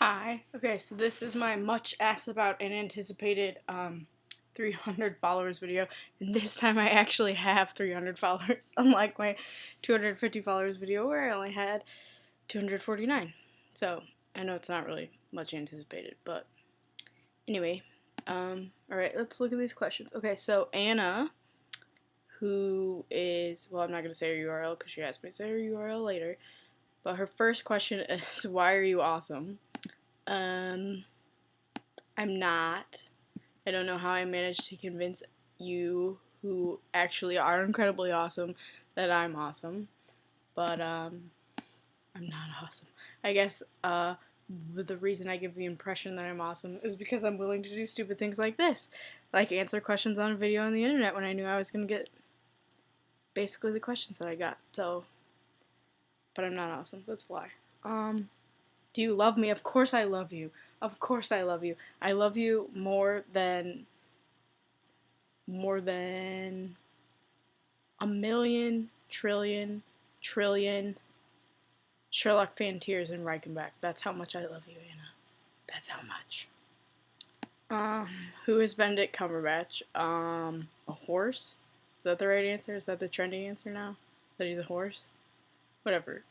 Hi. Okay, so this is my much asked about and anticipated 300 followers video. And this time I actually have 300 followers, unlike my 250 followers video where I only had 249. So I know it's not really much anticipated, but anyway. Alright, let's look at these questions. Okay, so Anna, who is, well, I'm not going to say her URL because she asked me to say her URL later, but her first question is, why are you awesome? I'm not. I don't know how I managed to convince you, who actually are incredibly awesome, that I'm awesome. But, I'm not awesome. I guess, the reason I give the impression that I'm awesome is because I'm willing to do stupid things like this. Like answer questions on a video on the internet when I knew I was going to get basically the questions that I got. So, but I'm not awesome. That's why. Do you love me? Of course I love you. Of course I love you. I love you more than a million, trillion Sherlock fan tears in Reichenbach. That's how much I love you, Anna. That's how much. Who is Benedict Cumberbatch? A horse? Is that the right answer? Is that the trending answer now? That he's a horse? Whatever.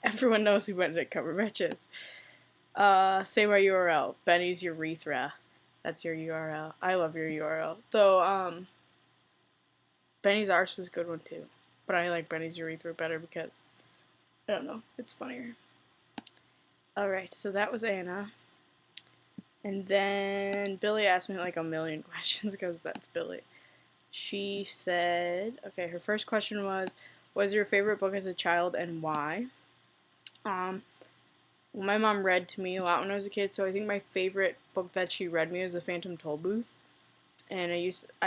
Everyone knows who Benedict Cumberbatch is. Say my URL. Benny's urethra. That's your URL. I love your URL. Though, Benny's arse was a good one too. But I like Benny's urethra better because, I don't know, it's funnier. Alright, so that was Anna. And then Billy asked me like a million questions because that's Billy. She said, okay, her first question was, what was your favorite book as a child and why? Well, my mom read to me a lot when I was a kid, so I think my favorite book that she read me was The Phantom Tollbooth. And I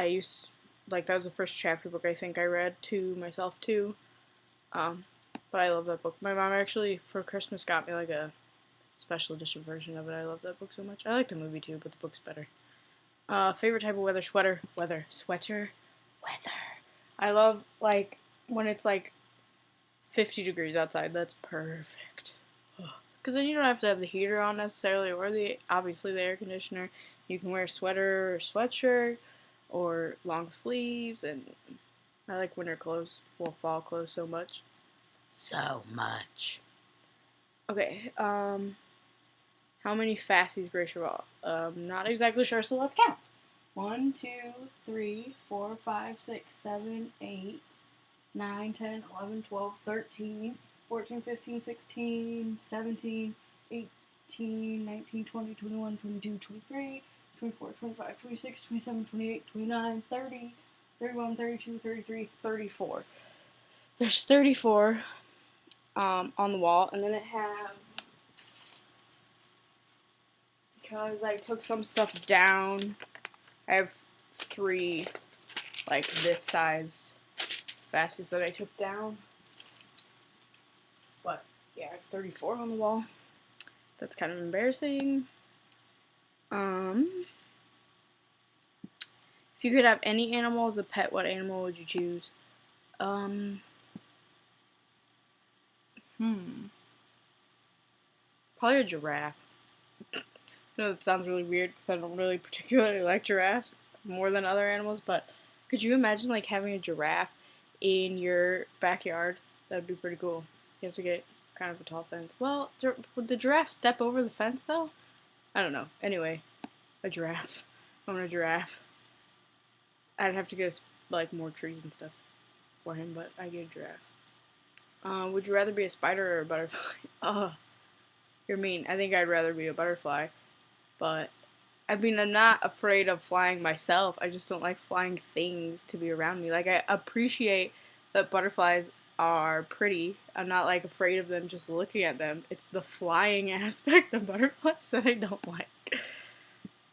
used, like, that was the first chapter book I think I read to myself too. But I love that book. My mom actually, for Christmas, got me, like, a special edition version of it. I love that book so much. I like the movie too, but the book's better. Favorite type of weather? Sweater. I love, like, when it's, like, 50 degrees outside. That's perfect. Because then you don't have to have the heater on necessarily, or obviously the air conditioner. You can wear a sweater or sweatshirt, or long sleeves, and I like winter clothes, well, fall clothes so much. Okay, how many fasties Grace Raw? Not exactly sure, so let's count. 1, 2, 3, 4, 5, 6, 7, 8, 9, 10, 11, 12, 13, 14, 15, 16, 17, 18, 19, 20, 21, 22, 23, 24, 25, 26, 27, 28, 29, 30, 31, 32, 33, 34. There's 34 on the wall, and then I have, because I took some stuff down, I have 3, like, this sized fasties that I took down. But, yeah, I have 34 on the wall. That's kind of embarrassing. If you could have any animal as a pet, what animal would you choose? Probably a giraffe. I know that sounds really weird because I don't really particularly like giraffes more than other animals, but could you imagine, like, having a giraffe in your backyard? That would be pretty cool. You have to get kind of a tall fence. Well, would the giraffe step over the fence, though? I don't know. Anyway, a giraffe. I want a giraffe. I'd have to get, like, more trees and stuff for him, but I get a giraffe. Would you rather be a spider or a butterfly? You're mean. I think I'd rather be a butterfly. But, I mean, I'm not afraid of flying myself. I just don't like flying things to be around me. Like, I appreciate that butterflies are pretty. I'm not, like, afraid of them just looking at them. It's the flying aspect of butterflies that I don't like.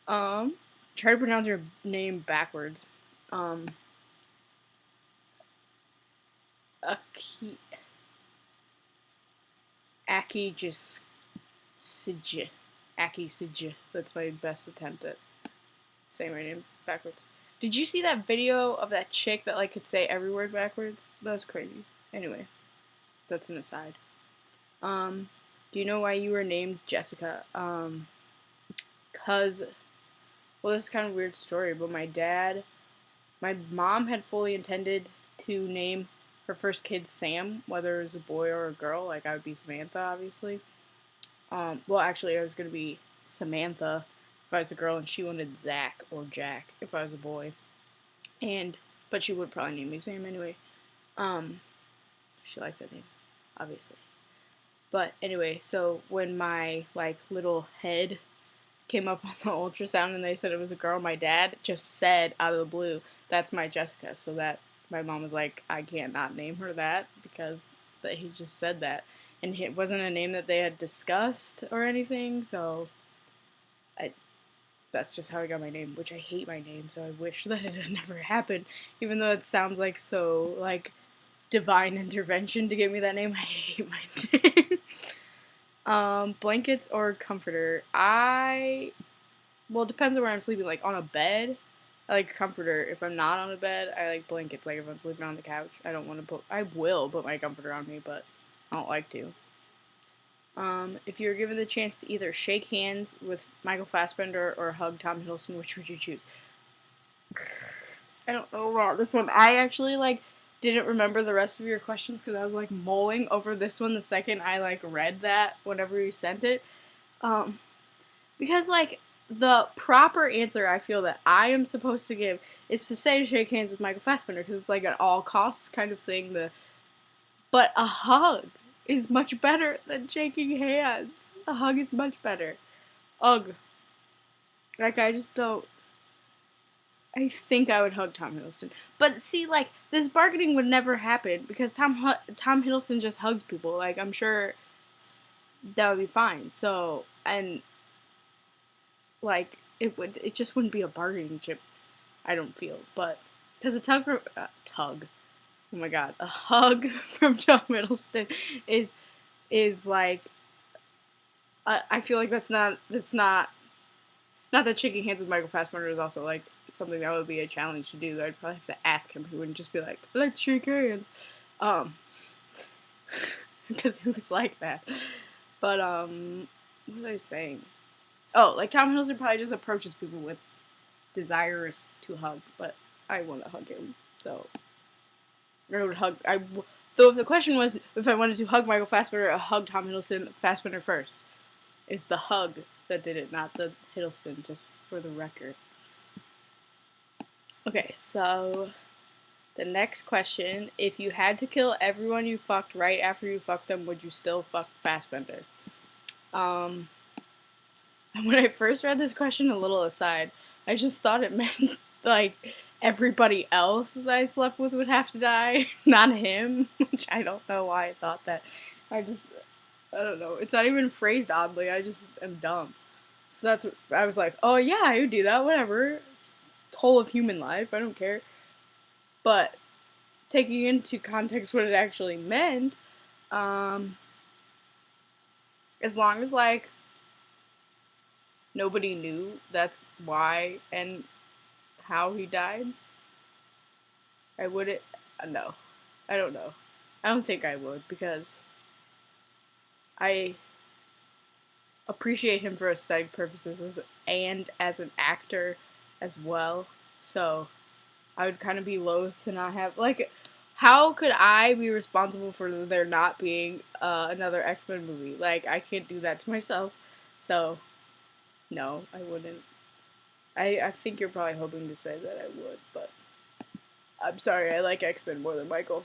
Try to pronounce your name backwards. Aki. That's my best attempt at saying my name backwards. Did you see that video of that chick that, like, could say every word backwards? That was crazy. Anyway, that's an aside. Do you know why you were named Jessica? Cause, well, this is kind of a weird story, but my mom had fully intended to name her first kid Sam, whether it was a boy or a girl. Like, I would be Samantha, obviously. Well, actually, I was gonna be Samantha if I was a girl, and she wanted Zach or Jack if I was a boy. But she would probably name me Sam anyway. She likes that name, obviously. But anyway, so when my like little head came up on the ultrasound and they said it was a girl, my dad just said out of the blue, "That's my Jessica." So that my mom was like, "I can't not name her that because that he just said that." And it wasn't a name that they had discussed or anything, so that's just how I got my name, which I hate my name, so I wish that it had never happened, even though it sounds like so, like, divine intervention to give me that name. I hate my name. Blankets or comforter? Well, it depends on where I'm sleeping. Like, on a bed, I like a comforter. If I'm not on a bed, I like blankets. Like, if I'm sleeping on the couch, I will put my comforter on me, but I don't like to. If you were given the chance to either shake hands with Michael Fassbender or hug Tom Hiddleston, which would you choose? I don't know about this one. I actually, like, didn't remember the rest of your questions because I was, like, mulling over this one the second I, like, read that whenever you sent it. Because, like, the proper answer I feel that I am supposed to give is to say shake hands with Michael Fassbender because it's, like, an all costs kind of thing. But a hug is much better than shaking hands. A hug is much better. Ugh. Like, I just don't. I think I would hug Tom Hiddleston. But see, like, this bargaining would never happen because Tom Hiddleston just hugs people. Like, I'm sure that would be fine. So, and, like, it just wouldn't be a bargaining chip, I don't feel. But, because a tug, oh my god, a hug from Tom Hiddleston is like, I feel like that's not that shaking hands with Michael Fassbender is also like something that would be a challenge to do. I'd probably have to ask him. He wouldn't just be like, let's shake hands, because who's like that? But what was I saying? Oh, like Tom Hiddleston probably just approaches people with desires to hug, but I want to hug him, so. I would hug. Though if the question was if I wanted to hug Michael Fassbender, I hugged Tom Hiddleston Fassbender first. It's the hug that did it, not the Hiddleston, just for the record. Okay, so the next question: if you had to kill everyone you fucked right after you fucked them, would you still fuck Fassbender? And when I first read this question, a little aside, I just thought it meant like everybody else that I slept with would have to die, not him, which I don't know why I thought that. I don't know. It's not even phrased oddly. I just am dumb. So that's what I was like, oh yeah, I would do that, whatever. Whole of human life, I don't care. But taking into context what it actually meant, as long as, like, nobody knew that's why and how he died, I wouldn't. No, I don't know. I don't think I would because I appreciate him for aesthetic purposes and as an actor as well. So I would kind of be loath to not have, like, how could I be responsible for there not being another X-Men movie? Like, I can't do that to myself. So no, I wouldn't. I think you're probably hoping to say that I would, but I'm sorry, I like X-Men more than Michael.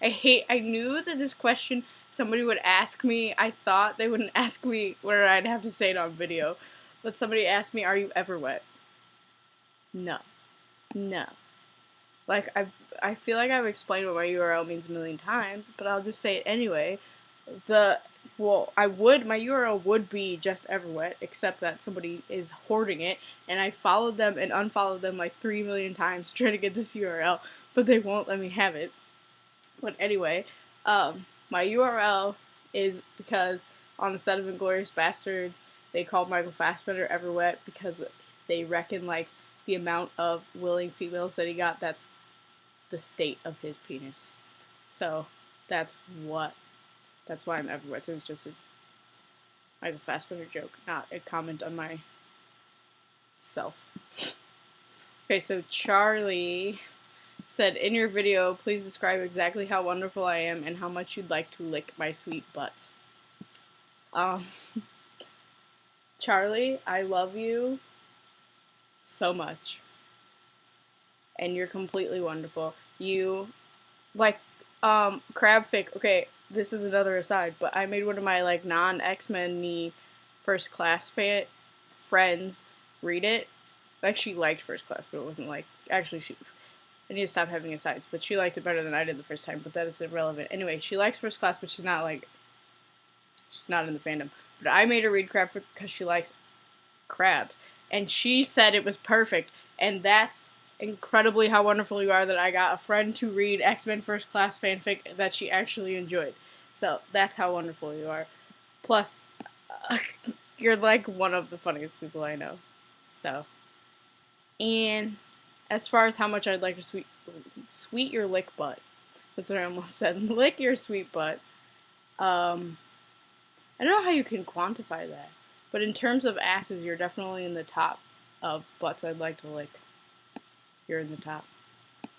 I knew that this question somebody would ask me. I thought they wouldn't ask me where I'd have to say it on video, but somebody asked me, are you ever wet? No. No. Like, I feel like I've explained what my URL means a million times, but I'll just say it anyway. My URL would be just Everwet, except that somebody is hoarding it, and I followed them and unfollowed them like 3 million times trying to get this URL, but they won't let me have it. But anyway, my URL is because on the set of Inglourious Bastards, they called Michael Fassbender Everwet because they reckon, like, the amount of willing females that he got, that's the state of his penis. So, that's what That's why I'm everywhere. So it's just a Fassbender joke, not a comment on myself. Okay, so Charlie said, in your video, please describe exactly how wonderful I am and how much you'd like to lick my sweet butt. Charlie, I love you so much. And you're completely wonderful. You, like, Crabfic, okay, this is another aside, but I made one of my, like, non-X-Men-y First Class friends read it. Like, she liked First Class, but it wasn't, like, actually, I need to stop having asides, but she liked it better than I did the first time, but that is irrelevant. Anyway, she likes First Class, but she's not in the fandom. But I made her read Crabfic because she likes crabs. And she said it was perfect, and that's incredibly how wonderful you are that I got a friend to read X-Men First Class fanfic that she actually enjoyed. So, that's how wonderful you are. Plus, you're like one of the funniest people I know. So, and as far as how much I'd like to sweet your lick butt. That's what I almost said. Lick your sweet butt. I don't know how you can quantify that. But in terms of asses, you're definitely in the top of butts I'd like to lick. You're in the top.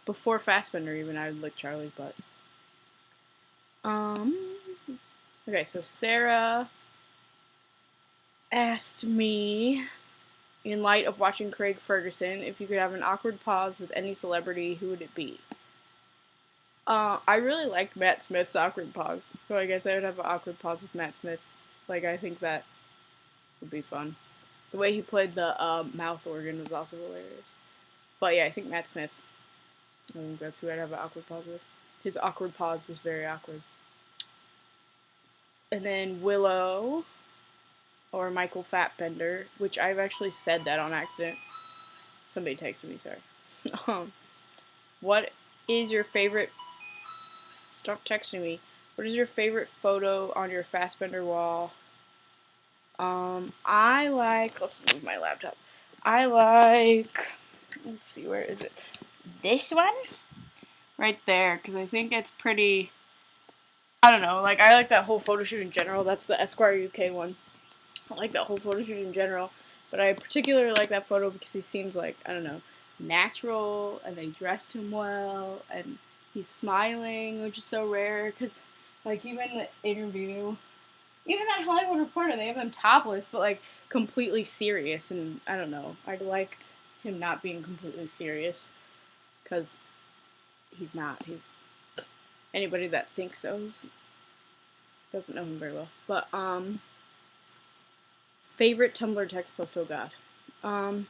Before Fassbender even, I would lick Charlie's butt. Okay, so Sarah asked me, in light of watching Craig Ferguson, if you could have an awkward pause with any celebrity, who would it be? I really liked Matt Smith's awkward pause, so I guess I would have an awkward pause with Matt Smith. Like, I think that would be fun. The way he played the mouth organ was also hilarious. But yeah, I think Matt Smith. I think that's who I'd have an awkward pause with. His awkward pause was very awkward. And then Willow, or Michael Fassbender, which I've actually said that on accident. Somebody texted me, sorry. What is your favorite... Stop texting me. What is your favorite photo on your Fassbender wall? I like... Let's move my laptop. I like... Let's see, where is it? This one? Right there, because I think it's pretty... I don't know, like, I like that whole photo shoot in general. That's the Esquire UK one. I like that whole photo shoot in general, but I particularly like that photo because he seems like, I don't know, natural, and they dressed him well, and he's smiling, which is so rare, because, like, even the interview, even that Hollywood Reporter, they have him topless, but, like, completely serious, and I don't know, I liked him not being completely serious, because he's not, anybody that thinks so doesn't know him very well, but, favorite Tumblr text post, oh god. I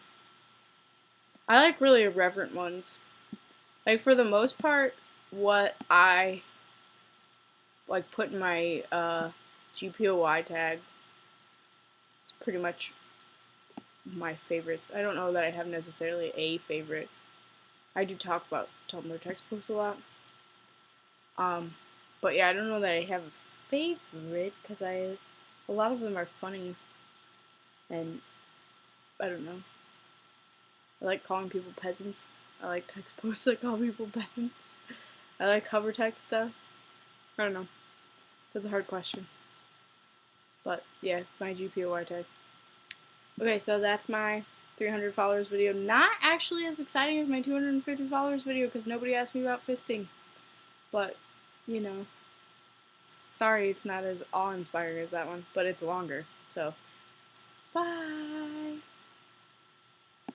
like really irreverent ones. Like, for the most part, what I, like, put in my, GPOY tag is pretty much my favorites. I don't know that I have necessarily a favorite. I do talk about Tumblr text posts a lot. But yeah, I don't know that I have a favorite, because a lot of them are funny. And, I don't know. I like calling people peasants. I like text posts that call people peasants. I like cover text stuff. I don't know. That's a hard question. But, yeah, my GPOY tag. Okay, so that's my 300 followers video. Not actually as exciting as my 250 followers video, because nobody asked me about fisting. But, you know. Sorry it's not as awe-inspiring as that one, but it's longer. So, bye!